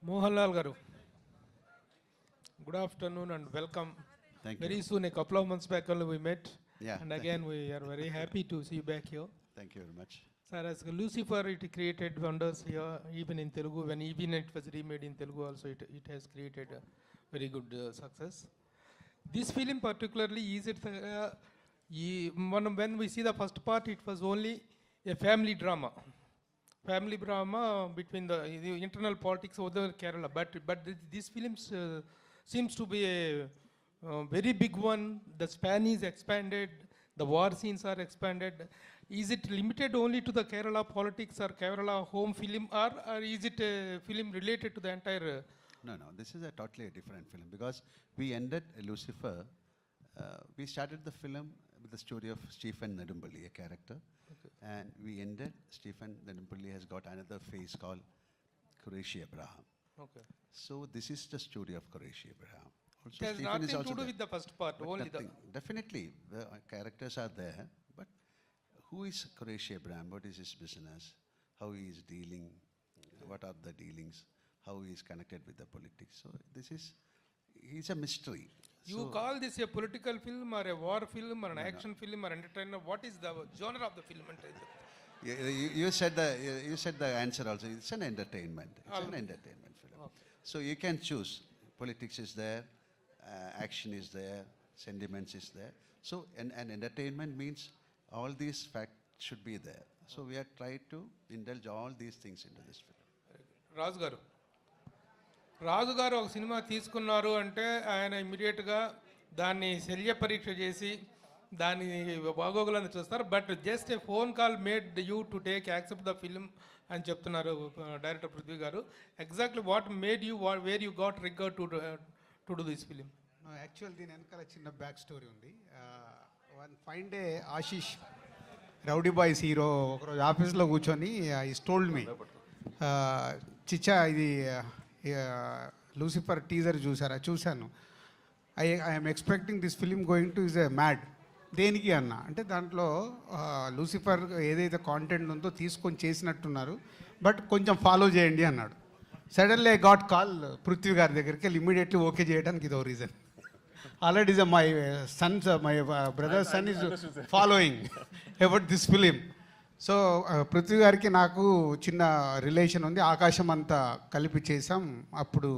Mohanlal garu, good afternoon and welcome. Thank Very you. soon, a couple of months back only we met. Yeah, And thank again, we are very happy to see you back here. Thank you very much. Sir, as Lucifer, it created wonders here, even in Telugu. When even it was remade in Telugu also, it has created a very good success. This film particularly is it, when we see the first part, it was only a family drama. Family drama between the internal politics of the Kerala. But this film seems to be a very big one. The span is expanded. The war scenes are expanded. Is it limited only to the Kerala politics or Kerala home film, or is it a film related to the entire? No, this is a totally different film because we ended Lucifer. We started the film with the story of Stephen Nedumpalli, a character. Okay. And we ended, Stephen Nedumpalli has got another phase called Qureshi Abraham. Okay. So this is the story of Qureshi Abraham. Also, It has Stephen is nothing also to do there. with the first part, But only nothing. Definitely, the characters are there. But who is Qureshi Abraham? What is his business? How he is dealing? What are the dealings? How he is connected with the politics? So this is, he's a mystery. You call this a political film or a war film or an action film or entertainer? What is the genre of the film? You said the answer also. It's an entertainment. It's an entertainment film. Okay. So you can choose. Politics is there, action is there, sentiments is there. So an entertainment means all these facts should be there. So we are trying to indulge all these things into this film. రాజు గారు ఒక cinema తీసుకున్నారు అంటే ఆయన ఇమ్మీడియట్గా దాన్ని శల్య పరీక్ష చేసి దాని బాగోగులను చూస్తారు. But just a phone call made you to take accept the film అని చెప్తున్నారు డైరెక్టర్ పృథ్వీ గారు. Exactly what made you where you got రిగర్ to do this film? Actual దీని వెనకాల చిన్న బ్యాక్ స్టోరీ ఉంది. One fine day Ashish rowdy boys hero ఒకరోజు ఆఫీస్లో కూర్చొని ఈస్ టోల్డ్ మీ, చిచ్చా ఇది లూసిఫర్ టీజర్ చూసారా? చూశాను. I'm expecting this film going to is a mad. దేనికి అన్న అంటే దాంట్లో లూసిఫర్ ఏదైతే కాంటెంట్ ఉందో తీసుకొని చేసినట్టున్నారు, బట్ కొంచెం ఫాలో చేయండి అన్నాడు. Suddenly I got call Prithvi గారి దగ్గరికి వెళ్ళి ఇమీడియట్లీ ఓకే చేయడానికి ఇదో reason. Already my Sons my brother sun is following about this film. So Prithvi గారికి నాకు చిన్న రిలేషన్ ఉంది. ఆకాశం అంతా కలిపి చేసాం. అప్పుడు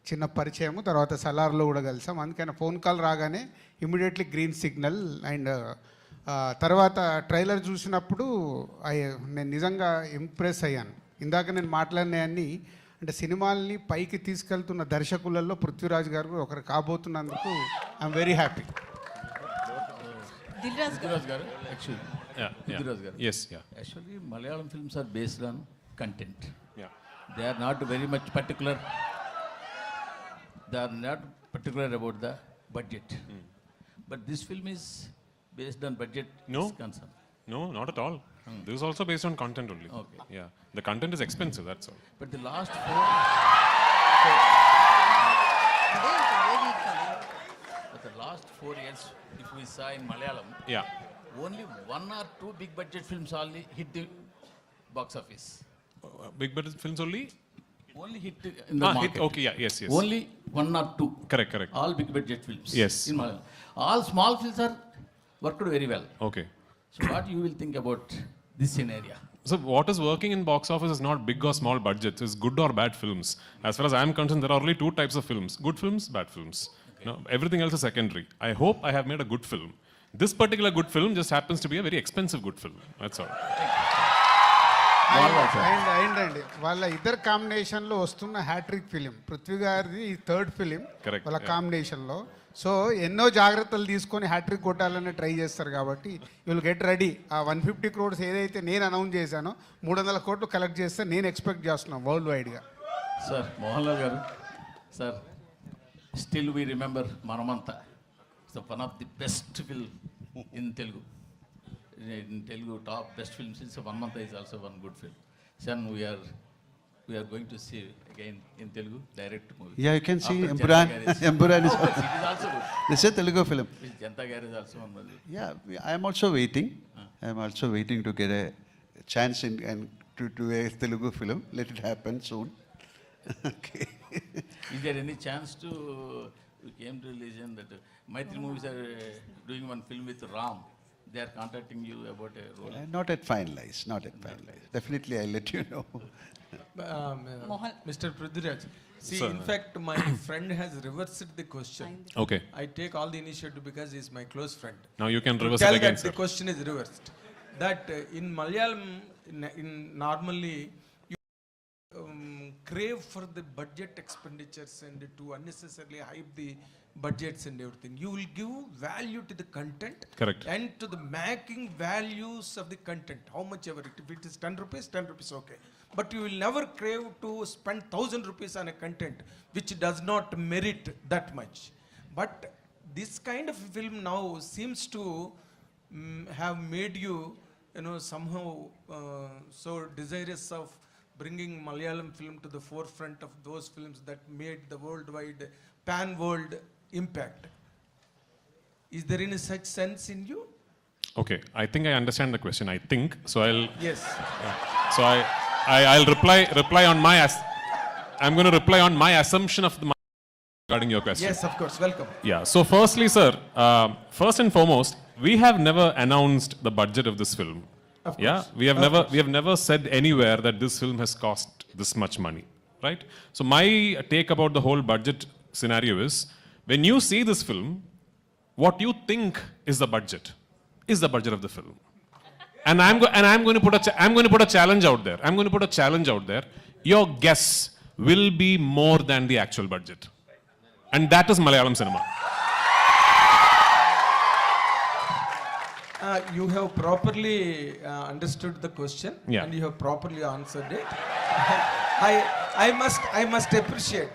చిన్న పరిచయము, తర్వాత సలార్లో కూడా కలిసాం. అందుకని ఫోన్ కాల్ రాగానే ఇమీడియట్లీ గ్రీన్ సిగ్నల్. అండ్ తర్వాత ట్రైలర్ చూసినప్పుడు నేను నిజంగా ఇంప్రెస్ అయ్యాను. ఇందాక నేను మాట్లాడినాయన్ని అంటే సినిమాల్ని పైకి తీసుకెళ్తున్న దర్శకులలో పృథ్వీరాజ్ గారు ఒకరు కాబోతున్నందుకు I'm very happy. Prithviraj garu, actually. Prithviraj garu. Yes, yeah. Actually, Malayalam films are based on content. Yeah. They are not very much particular. They are not particular about the budget. But this film is based on budget. No. Is concerned. No, not at all. This is also based on content only. Okay. Yeah. The content is expensive, that's all. But the last four years, if we saw in Malayalam, Yeah. only one or two big budget films only hit the box office. Big budget films only? Only hit in the market. Hit, okay, yeah, yes. Only one or two. Correct. All big budget films. Yes. In Malayalam. All small films are worked very well. Okay. So what you will think about this scenario? So what is working in box office is not big or small budgets, it's good or bad films. As far as I am concerned, there are only two types of films. Good films, bad films. Okay. No, everything else is secondary. I hope I have made a good film. This particular good film just happens to be a very expensive good film. That's all. అయిందండి వాళ్ళ ఇద్దరు కాంబినేషన్లో వస్తున్న hat trick film. Prithvi గారిది ఈ third film వాళ్ళ కాంబినేషన్లో. So ఎన్నో జాగ్రత్తలు తీసుకొని హ్యాట్రిక్ కొట్టాలని ట్రై చేస్తారు కాబట్టి యూ విల్ గెట్ రెడీ. ఆ 150 crores ఏదైతే నేను అనౌన్స్ చేశానో 300 crores కలెక్ట్ చేస్తే నేను ఎక్స్పెక్ట్ చేస్తున్నాను వరల్డ్ వైడ్గా. సార్ మోహన్లాల్ గారు, సార్ స్టిల్ వీ రిమెంబర్ మనమంతా. So one of the best film in Telugu. In Telugu, top best films is One Month is also one good film. Son, we are going to see again in Telugu direct movie. Yeah, you can see Empuraan. Empuraan is it is also good. This is a Telugu film. Janta Garage is also one movie. Yeah, I am also waiting. I am also waiting to get a chance in and to do a Telugu film. Let it happen soon. Okay. Is there any chance to, we came to religion that Maitri movies are doing one film with Ram. They are contacting you about a role. Not yet finalized, not yet finalized. Definitely I'll let you know. Mr. Prithviraj, see, Sir. in fact, my friend has reversed the question. Okay. I take all the initiative because he's my close friend. Now you can To reverse tell it again, that sir. the question is reversed. That in Malayalam, in normally, you crave for the budget expenditures and to unnecessarily hype the budgets and everything. You will give value to the content. Correct. And to the making values of the content, how much ever it. If it is 10 rupees, okay. But you will never crave to spend 1,000 rupees on a content which does not merit that much. But this kind of film now seems to have made you, somehow so desirous of bringing Malayalam film to the forefront of those films that made the worldwide, pan-world impact. Is there any such sense in you? Okay, I think I understand the question. I think so. Yes. So I'll reply on my. I'm going to reply on my assumption of the regarding your question. Yes, of course. Welcome. Yeah. So firstly, sir, first and foremost, we have never announced the budget of this film. Of Yeah, course. we have never said anywhere that this film has cost this much money, right? So my take about the whole budget scenario is, when you see this film, what you think is the budget of the film. And I'm going to put a challenge out there. I'm going to put a challenge out there. Your guess will be more than the actual budget. And that is Malayalam cinema. You have properly understood the question, Yeah. and you have properly answered it. I must appreciate.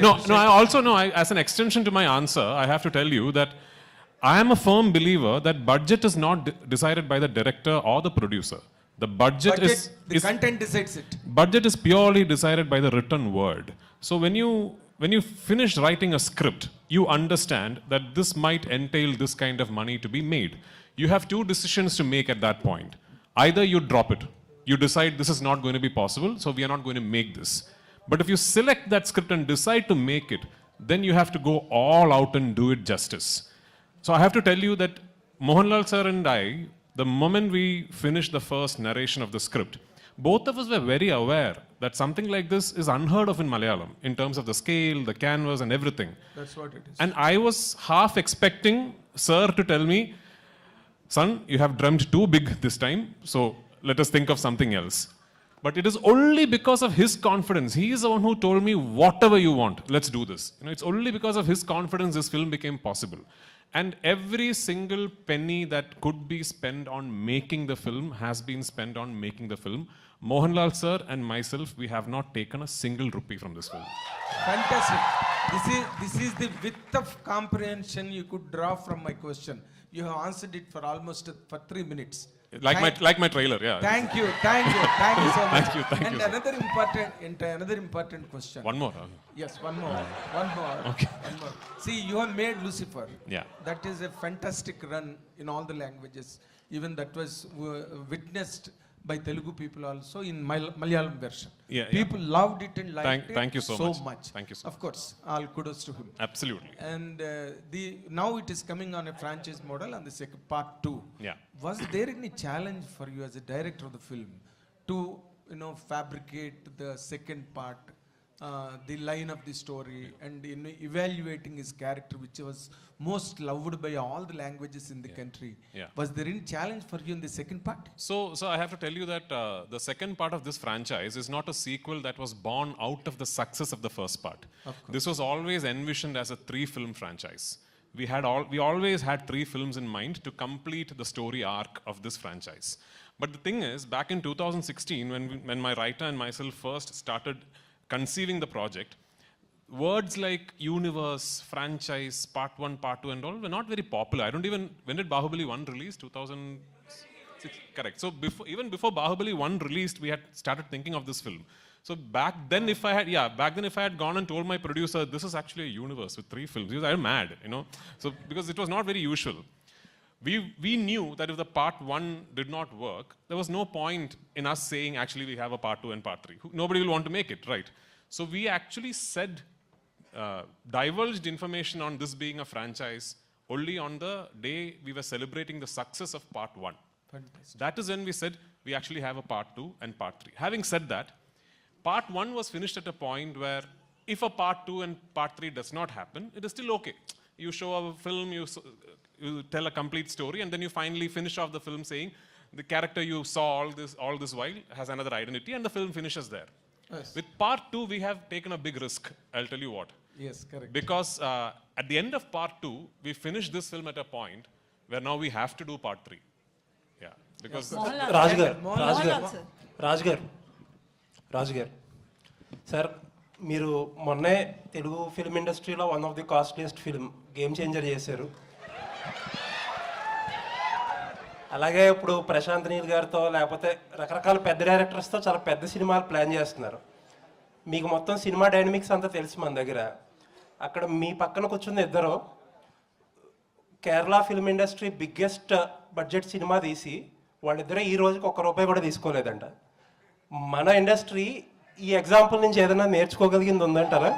No, I also know, as an extension to my answer, I have to tell you that I am a firm believer that budget is not decided by the director or the producer. The budget Budget, is the content decides it. budget is purely decided by the written word. So when you finish writing a script, you understand that this might entail this kind of money to be made. You have two decisions to make at that point. Either you drop it, you decide this is not going to be possible, so we are not going to make this. But if you select that script and decide to make it, then you have to go all out and do it justice. So I have to tell you that Mohanlal sir and I, the moment we finished the first narration of the script, both of us were very aware that something like this is unheard of in Malayalam in terms of the scale, the canvas and everything. That's what it is. And I was half expecting sir to tell me, son, you have dreamt too big this time, so let us think of something else. But it is only because of his confidence. He is the one who told me, whatever you want, let's do this. It's only because of his confidence this film became possible. And every single penny that could be spent on making the film has been spent on making the film. Mohanlal sir and myself, we have not taken a single rupee from this film. Fantastic. This is the width of comprehension you could draw from my question. You have answered it for almost for 3 minutes. Like my trailer, yeah. Thank you so much. Thank you, And sir. another important question. One more. Yes, one more. Okay. One more. See, you have made Lucifer. Yeah. That is a fantastic run in all the languages. Even that was witnessed by Telugu people also in Malayalam version. Yeah. People loved it and liked Thank you so much. much. Thank you so Of course, all kudos to him. Absolutely. And now it is coming on a franchise model on the second part 2. Yeah. Was there any challenge for you as a director of the film to fabricate the second part, the line of the story, and evaluating his character, which was most loved by all the languages in the country? Yeah. Was there any challenge for you in the second part? So I have to tell you that the second part of this franchise is not a sequel that was born out of the success of the first part. This was always envisioned as a 3-film franchise. We always had 3 films in mind to complete the story arc of this franchise. But the thing is, back in 2016, when my writer and myself first started conceiving the project, words like universe, franchise, part 1, part 2 and all were not very popular. When did Bahubali 1 release? 2006, correct. So even before Bahubali 1 released, we had started thinking of this film. So back then if I had gone and told my producer, this is actually a universe with 3 films, he was mad, So because it was not very usual. We knew that if the part 1 did not work, there was no point in us saying, actually we have a part 2 and part 3. Nobody will want to make it, right? So we actually said, divulged information on this being a franchise only on the day we were celebrating the success of part 1. Fantastic. That is when we said we actually have a part 2 and part 3. Having said that, part 1 was finished at a point where if a part 2 and part 3 does not happen, it is still okay. You show a film, you tell a complete story, and then you finally finish off the film saying the character you saw all this while has another identity, and the film finishes there. Yes. With part 2, we have taken a big risk. I'll tell you what. Yes, correct. Because at the end of part 2, we finished this film at a point where now we have to do part 3. Yeah. Because రాజు గారు sir మీరు మొన్నే Telugu film ఇండస్ట్రీలో one of the costliest film game changer చేశారు. అలాగే ఇప్పుడు ప్రశాంత్ నీల్ గారితో లేకపోతే రకరకాల పెద్ద డైరెక్టర్స్తో చాలా పెద్ద సినిమాలు ప్లాన్ చేస్తున్నారు. మీకు మొత్తం సినిమా డైనమిక్స్ అంతా తెలుసు మన దగ్గర. అక్కడ మీ పక్కన కూర్చున్న ఇద్దరు Kerala film industry biggest budget cinema తీసి వాళ్ళిద్దరే ఈ రోజుకి ₹1 కూడా తీసుకోలేదంట. మన ఇండస్ట్రీ ఈ ఎగ్జాంపుల్ నుంచి ఏదైనా నేర్చుకోగలిగింది ఉందంటారా?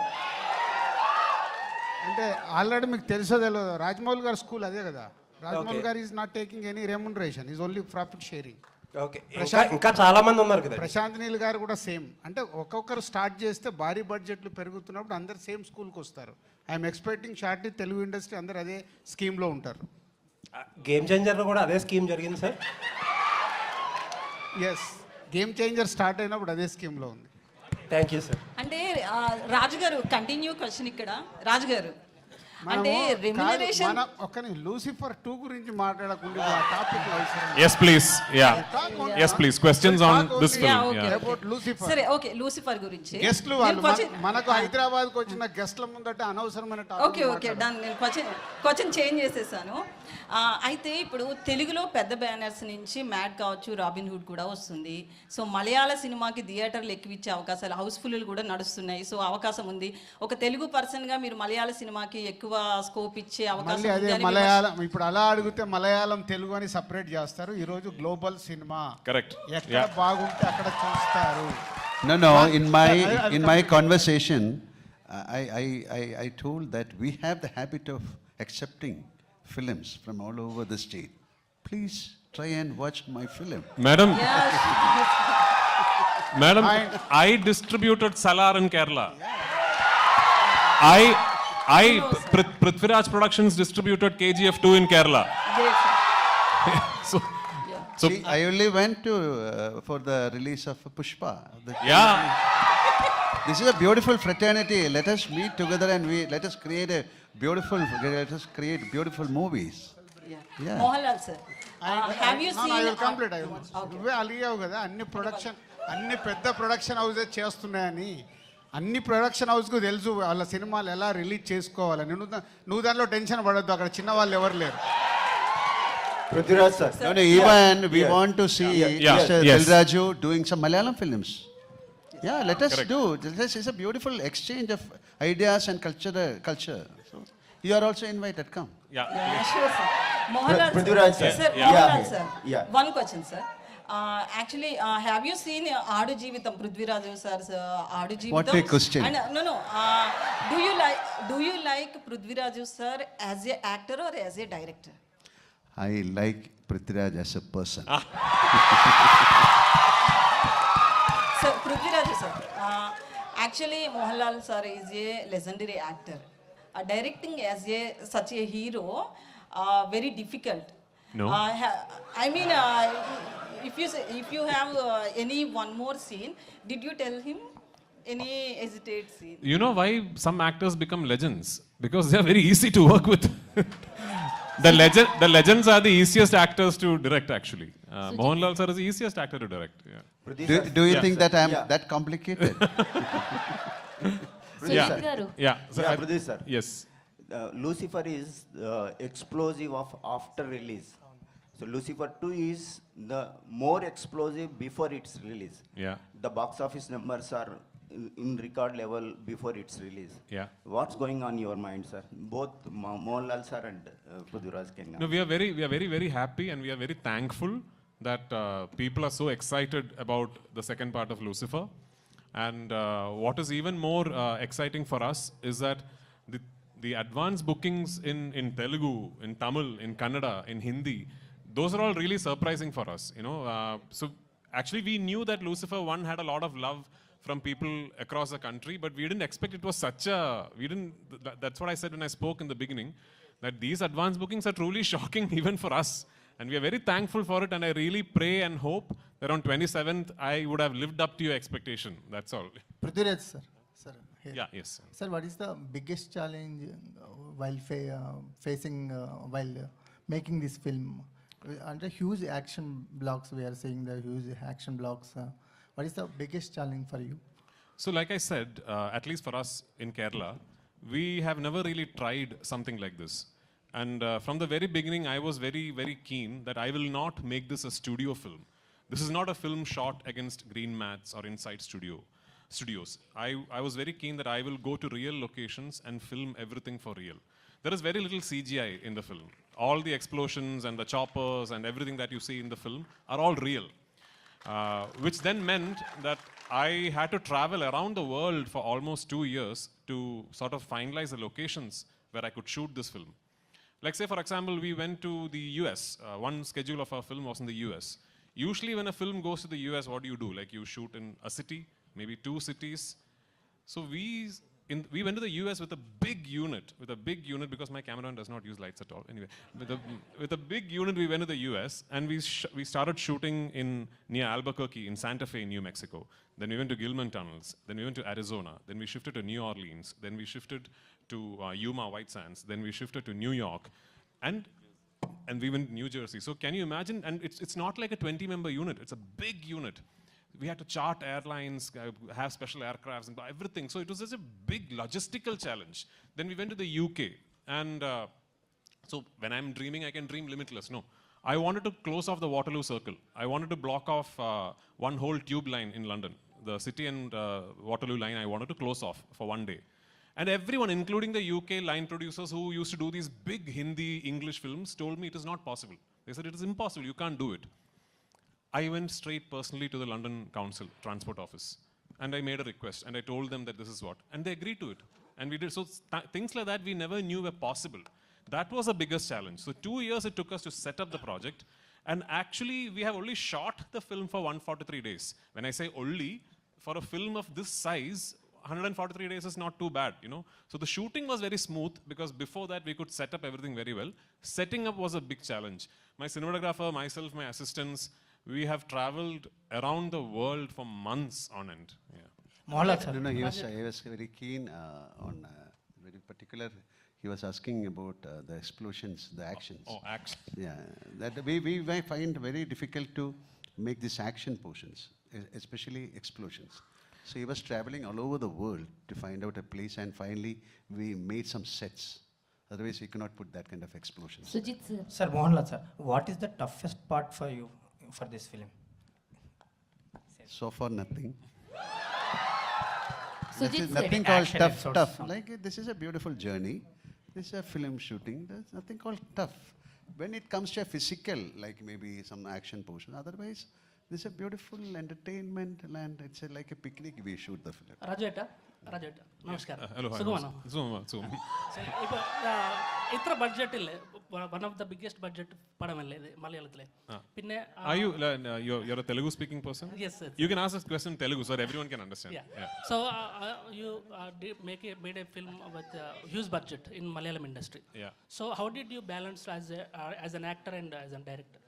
అంటే ఆల్రెడీ మీకు తెలుసో తెలియదు, రాజమౌళి గారి స్కూల్ అదే కదా. రాజమౌళి గారు is not taking any remuneration, is only profit sharing. Okay, ఇంకా చాలా మంది ఉన్నారు కదా. ప్రశాంత్ నీల్ గారు కూడా సేమ్. అంటే ఒక్కొక్కరు స్టార్ట్ చేస్తే భారీ బడ్జెట్లు పెరుగుతున్నప్పుడు అందరు సేమ్ స్కూల్కి వస్తారు. I'm expecting shortly Telugu industry అందరు అదే స్కీమ్లో ఉంటారు. గేమ్ చేంజర్లో కూడా అదే స్కీమ్ జరిగింది sir. Yes, game changer start అయినప్పుడు అదే స్కీమ్లో ఉంది. Thank you sir. అంటే రాజుగారు కంటిన్యూ క్వశ్చన్ ఇక్కడ రాజుగారు అంటే రెమ్యునరేషన్ ఒక్కని లూసిఫర్ 2 గురించి మాట్లాడకుండా topic Yes, please. Yeah. Yes, please. Questions on this film. okay. About Lucifer. సరే, ఓకే, లూసిఫర్ గురించి గెస్ట్లు వాళ్ళు మనకు హైదరాబాద్కి వచ్చిన గెస్ట్ల ముందట అనవసరమైన టాపిక్. Okay done. నేను క్వశ్చన్ చేంజ్ చేసేసాను. అయితే ఇప్పుడు తెలుగులో పెద్ద బ్యానర్స్ నుంచి మ్యాడ్ కావచ్చు, రాబిన్ హుడ్ కూడా వస్తుంది. సో మలయాళ సినిమాకి థియేటర్లు ఎక్కువిచ్చే అవకాశాలు, హౌస్ఫుల్ కూడా నడుస్తున్నాయి. సో అవకాశం ఉంది. ఒక తెలుగు పర్సన్గా మీరు మలయాళ సినిమాకి ఎక్కువ స్కోప్ ఇచ్చే అవకాశం అదే మలయాళం. ఇప్పుడు అలా అడిగితే మలయాళం తెలుగు అని సపరేట్ చేస్తారు. ఈ రోజు గ్లోబల్ సినిమా Correct. ఎక్కడ బాగుంటే అక్కడ చూస్తారు. No. In my conversation, I told that we have the habit of accepting films from all over the state. Please try and watch my film. Madam, Yes. Madam, I distributed Salar in Kerala. Prithviraj Productions distributed KGF 2 in Kerala. So, See, I only went to for the release of Pushpa. yeah. This is a beautiful fraternity. Let us meet together and let us create beautiful movies. Yeah. Mohanlal sir, have you I seen will complete. నువ్వే అలిగావు కదా అన్ని పెద్ద production houses చేస్తున్నాయని. అన్ని production హౌస్కు తెలుసు వాళ్ళ సినిమాలు ఎలా రిలీజ్ చేసుకోవాలని. నువ్వు దాంట్లో టెన్షన్ పడొద్దు, అక్కడ చిన్న వాళ్ళు ఎవరు లేరు. Prithviraj sir. No, even we want to see Mr. Yes. Dilraju doing some Malayalam films. Yeah, let us Correct. do. This is a beautiful exchange of ideas and culture. So you are also invited. Come. Yeah. Sure sir. Mohanlal Prithviraj sir. Sir, Yeah. Mohanlal sir, Yeah. One question sir. Actually, have you seen Aadu Jeevitam, Prithviraj sir's Aadu Jeevitam? What a question. And, no. Do you like Prithviraj sir as a actor or as a director? I like Prithviraj as a person. Sir, Prithviraj sir, actually Mohanlal sir is a legendary actor. Directing as such a hero, very difficult. No. I mean, if you have any one more scene, did you tell him any hesitate scene? You know why some actors become legends? Because they are very easy to work with. The legends are the easiest actors to direct, actually. Mohanlal sir is the easiest actor to direct. Yeah. Do you Yeah, think sir. that I am Yeah. that complicated? Yeah. Yeah. So Yeah, Prithviraj sir. Yes. Lucifer is explosive of after release. So Lucifer 2 is the more explosive before its release. Yeah. The box office numbers are in record level before its release. Yeah. What's going on in your mind, sir? Both Mohanlal sir and Prithviraj can. No, we are very happy and we are very thankful that people are so excited about the second part of Lucifer. And what is even more exciting for us is that the advance bookings in Telugu, in Tamil, in Kannada, in Hindi, those are all really surprising for us. So actually we knew that Lucifer 1 had a lot of love from people across the country, but we didn't expect it was such a, that's what I said when I spoke in the beginning, that these advance bookings are truly shocking even for us. And we are very thankful for it, and I really pray and hope that on 27th, I would have lived up to your expectation. That's all. Prithviraj, sir. Sir, here. Yeah, yes. Sir, what is the biggest challenge while facing, while making this film? Under huge action blocks, we are seeing the huge action blocks. What is the biggest challenge for you? So like I said, at least for us in Kerala, we have never really tried something like this. And from the very beginning, I was very, very keen that I will not make this a studio film. This is not a film shot against green mats or inside studios. I was very keen that I will go to real locations and film everything for real. There is very little CGI in the film. All the explosions and the choppers and everything that you see in the film are all real. Which then meant that I had to travel around the world for almost 2 years to sort of finalize the locations where I could shoot this film. Like say, for example, we went to the US. One schedule of our film was in the US. Usually when a film goes to the US, what do? Like you shoot in a city, maybe 2 cities. So we went to the US with a big unit, because my cameraman does not use lights at all. Anyway, with a big unit, we went to the US and we started shooting near Albuquerque in Santa Fe, New Mexico. Then we went to Gilman Tunnels. Then we went to Arizona. Then we shifted to New Orleans. Then we shifted to Yuma White Sands. Then we shifted to New York. And we went to New Jersey. So can you imagine? And it's not like a 20-member unit. It's a big unit. We had to chart airlines, have special aircrafts, and everything. So it was such a big logistical challenge. Then we went to the UK. And so when I'm dreaming, I can dream limitless. No. I wanted to close off the Waterloo Circle. I wanted to block off one whole tube line in London. The City and Waterloo line, I wanted to close off for 1 day. And everyone, including the UK line producers who used to do these big Hindi, English films, told me it is not possible. They said, it is impossible, you can't do it. I went straight personally to the London Council Transport Office. And I made a request, and I told them that this is what. And they agreed to it. And we did. So things like that we never knew were possible. That was the biggest challenge. So 2 years it took us to set up the project. And actually, we have only shot the film for 143 days. When I say only, for a film of this size, 143 days is not too bad, So the shooting was very smooth because before that we could set up everything very well. Setting up was a big challenge. My cinematographer, myself, my assistants, we have traveled around the world for months on end. Yeah. Mohanlal, sir. No, he was very keen on very particular. He was asking about the explosions, the actions. Oh, action. Yeah, that we might find very difficult to make these action portions, especially explosions. So he was traveling all over the world to find out a place, and finally we made some sets. Otherwise, we cannot put that kind of explosions. Sujit sir. Sir, Mohanlal, sir, what is the toughest part for you for this film? So far, nothing. Sujit sir. Nothing called Action tough. episodes. Tough. Like this is a beautiful journey. This is a film shooting. There's nothing called tough. When it comes to a physical, like maybe some action portion, otherwise, this is a beautiful entertainment and it's like a picnic we shoot the film. ರಾಜೇಟ ನಮಸ್ಕಾರ Hello. സുഖമാണോ ഇപ്പോൾ ഇത്ര ബഡ്ജറ്റിൽ one of the biggest budget പടമല്ലേ ഇത് മലയാളത്തിലെ പിന്നെ Are you, you're a Telugu speaking person? Yes, sir. You can ask this question in Telugu so that everyone can understand. Yeah. So you made a film with huge budget in Malayalam industry. Yeah. So how did you balance as an actor and as a director?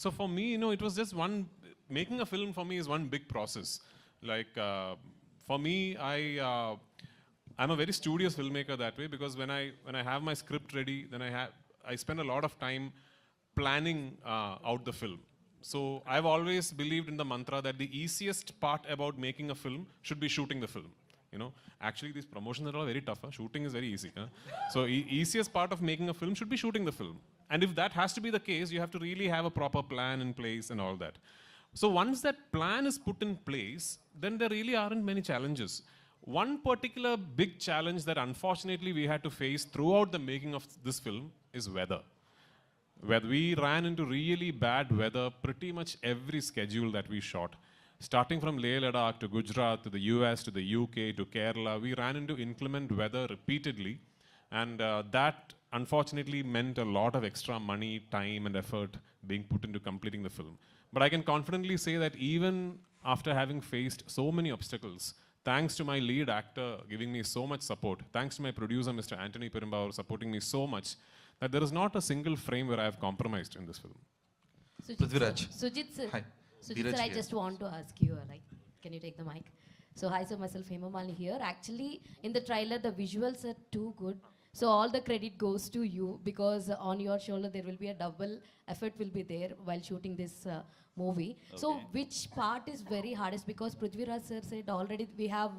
So for me, it was just making a film for me is one big process. Like, for me, I'm a very studious filmmaker that way, because when I have my script ready, then I spend a lot of time planning out the film. So I've always believed in the mantra that the easiest part about making a film should be shooting the film. Actually these promotions are all very tough. Shooting is very easy. So easiest part of making a film should be shooting the film. And if that has to be the case, you have to really have a proper plan in place and all that. So once that plan is put in place, then there really aren't many challenges. One particular big challenge that unfortunately we had to face throughout the making of this film is weather. Where we ran into really bad weather pretty much every schedule that we shot. Starting from Leh Ladakh to Gujarat to the US to the UK to Kerala, we ran into inclement weather repeatedly, and that unfortunately meant a lot of extra money, time, and effort being put into completing the film. But I can confidently say that even after having faced so many obstacles, thanks to my lead actor giving me so much support, thanks to my producer, Mr. Anthony Perumbavoor, supporting me so much, that there is not a single frame where I have compromised in this film. Prithviraj. Sujit sir. Hi. Sujit Dheeraj sir, I here. just want to ask you, like, can you take the mic? So hi sir, myself Hema Malini here. Actually, in the trailer, the visuals are too good. So all the credit goes to you, because on your shoulder there will be a double effort will be there while shooting this movie. So which part is very hardest? Because Prithviraj sir said already we have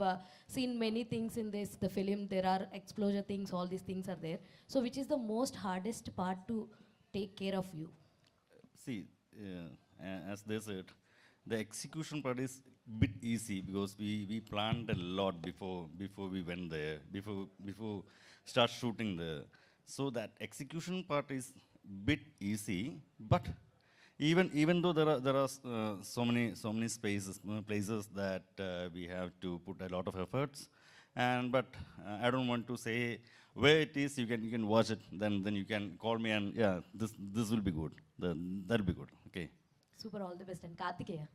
seen many things in this the film. There are explosion things, all these things are there. So which is the most hardest part to take care of you? See, as they said, the execution part is bit easy because we planned a lot before we went there, before start shooting there. So that execution part is bit easy, but even though there are so many places that we have to put a lot of efforts, but I don't want to say where it is. You can watch it, then you can call me and yeah, this will be good. That'll be good. Okay. Super, all the best. And Kartikeya.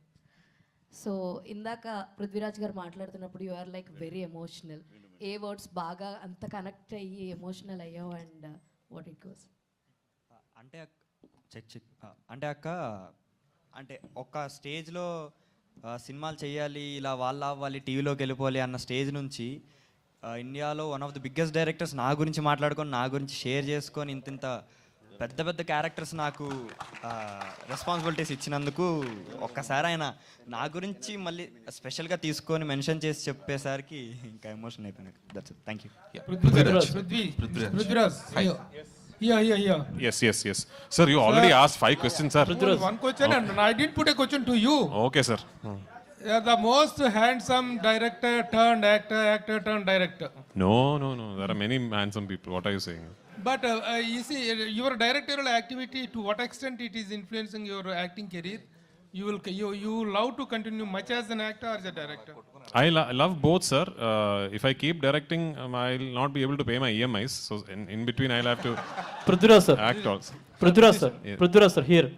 So ఇందాక పృథ్వీరాజ్ గారు మాట్లాడుతున్నప్పుడు you are like very emotional. A words బాగా అంత connect అయ్యి emotional అయ్యావు and what it goes? అంటే అంటే అక్క, అంటే ఒక స్టేజ్లో సినిమాలు చేయాలి, ఇలా వాళ్ళ అవ్వాలి, టీవీలోకి వెళ్ళిపోవాలి అన్న స్టేజ్ నుంచి ఇండియాలో one of the biggest directors నా గురించి మాట్లాడుకొని, నా గురించి షేర్ చేసుకొని ఇంత పెద్ద పెద్ద క్యారెక్టర్స్ నాకు రెస్పాన్సిబిలిటీస్ ఇచ్చినందుకు ఒక్కసారి ఆయన నా గురించి మళ్ళీ స్పెషల్గా తీసుకొని మెన్షన్ చేసి చెప్పేసరికి ఇంకా ఎమోషన్ అయిపోయినాయి. That's it. Thank you. Yes. Sir, you already asked 5 questions, sir. One question, and I didn't put a question to you. Okay, sir. The most handsome director turned actor, actor turned director. No. There are many handsome people. What are you saying? But you see, your directorial activity, to what extent it is influencing your acting career? You love to continue much as an actor or as a director? I love both, sir. If I keep directing, I'll not be able to pay my EMIs. So in between, I'll have to Prithviraj sir. act also. Prithviraj sir. Yeah. Prithviraj sir, here.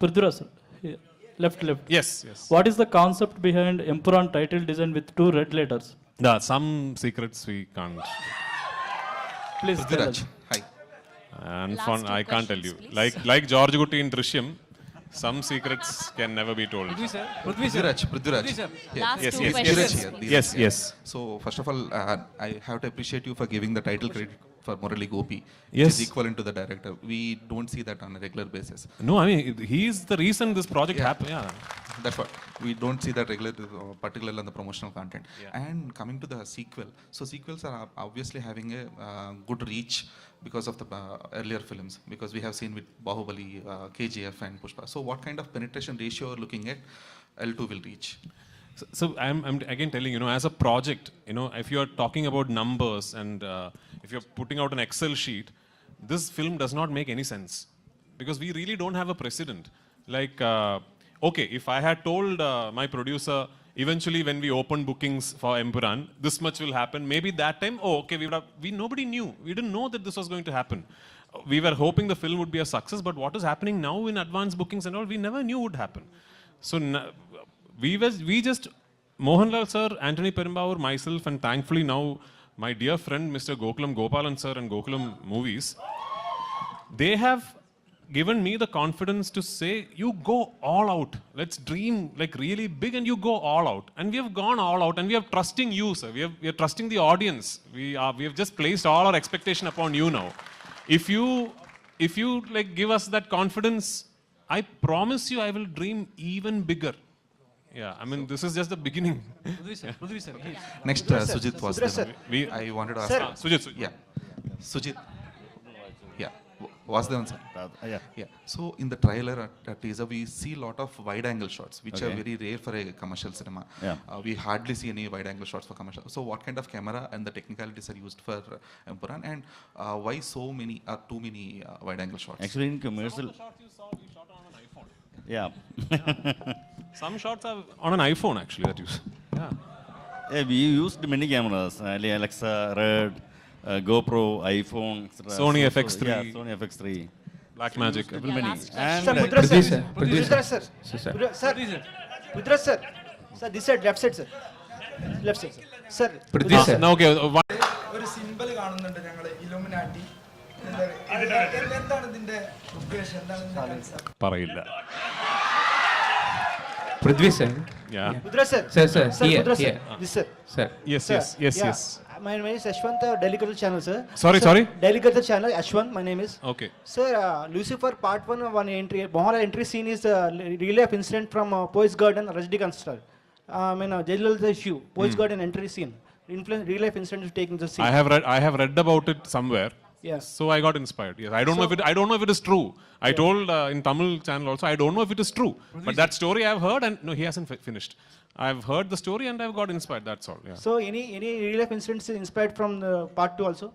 Prithviraj sir, here. Left. Yes. What is the concept behind Empuraan title design with 2 red letters? Some secrets we can't. Please tell Prithviraj. us. Hi. And Last fun, 2 I can't tell you. questions, Like George Gutti in Drishyam, some secrets can never be told. Prithviraj. Last Yes, 2 yes, questions. Yes. Yes. So first of all, I have to appreciate you for giving the title credit for Murali Gopi, which Yes. is equivalent to the director. We don't see that on a regular basis. No, I mean, he is the reason this project happened. Yeah. That's what we don't see that regular, particularly on the promotional content. And coming to the sequel, so sequels are obviously having a good reach because of the earlier films, because we have seen with Bahubali, KGF and Pushpa. So what kind of penetration ratio are looking at L2 will reach? So I'm again telling you, as a project, if you are talking about numbers and if you're putting out an Excel sheet, this film does not make any sense because we really don't have a precedent. Like, okay, if I had told my producer eventually when we open bookings for Empuraan, this much will happen. Maybe that time, nobody knew. We didn't know that this was going to happen. We were hoping the film would be a success, but what is happening now in advance bookings and all, we never knew would happen. So we just, Mohanlal sir, Anthony Perumbavoor, myself, and thankfully now my dear friend Mr. Gokulam Gopalan sir and Gokulam Movies, they have given me the confidence to say, you go all out. Let's dream like really big and you go all out. And we have gone all out and we are trusting you, sir. We are trusting the audience. We have just placed all our expectation upon you now. If you like give us that confidence, I promise you I will dream even bigger. Yeah, I mean, this is just the beginning. Prithvi sir. Next, Sujit was there. I wanted to ask. Sujit. Yeah. Sujit. Yeah. Was there, sir? Yeah. So in the trailer, teaser, we see a lot of wide-angle shots, which are very rare for a commercial cinema. Yeah. We hardly see any wide-angle shots for commercial. So what kind of camera and the technicalities are used for Empuraan, and why too many wide-angle shots? Actually, in commercial. You shot on an iPhone. Yeah. Some shots are on an iPhone actually that you. Yeah. Yeah, we used many cameras, Alexa, Red, GoPro, iPhone, etc. Sony So, FX3. yeah, Sony FX3. Blackmagic. Many. And Sir, Prithviraj sir. Sir, Prithviraj sir. Sir, this side, left side, sir. Left side, sir. Sir. No, okay. ഒരു simple കാണുന്നുണ്ട് ഞങ്ങൾ Illuminati എന്താണ് ഇതിന്റെ ഉദ്ദേശം എന്താണ് പറയില്ല. Prithvi sir. Yeah. Prithviraj sir. Sir, here, Prithviraj here. sir. This sir. Sir. Yes, Sir, yes, yes, yeah. yes. My name is Ashwant, Delicato channel, sir. Sorry, Sir, sorry? Delicato channel, Ashwant, my name is. Okay. Sir, Lucifer part 1, one entry, Mohanlal entry scene is real life incident from Poets Garden, Rajnikant star. Jailal issue, Poets Garden entry scene. Real life incident is taking the scene. I have read about it somewhere. Yes. So I got inspired. Yes. I don't know if it is true. I told in Tamil channel also, I don't know if it is true. But that story I have heard and no, he hasn't finished. I have heard the story and I have got inspired. That's all. Yeah. So any real life incidents inspired from the part 2 also?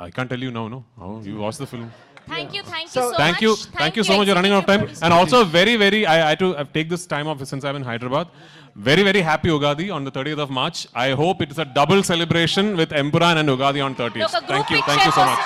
I can't tell you now. No. Oh, you watch the film. Thank you so Thank much. you. Thank you so much. You're running out of time. And also very, I had to take this time off since I'm in Hyderabad. Very happy Ugadi on the 30th of March. I hope it is a double celebration with Empuraan and Ugadi on 30th. Thank you so much.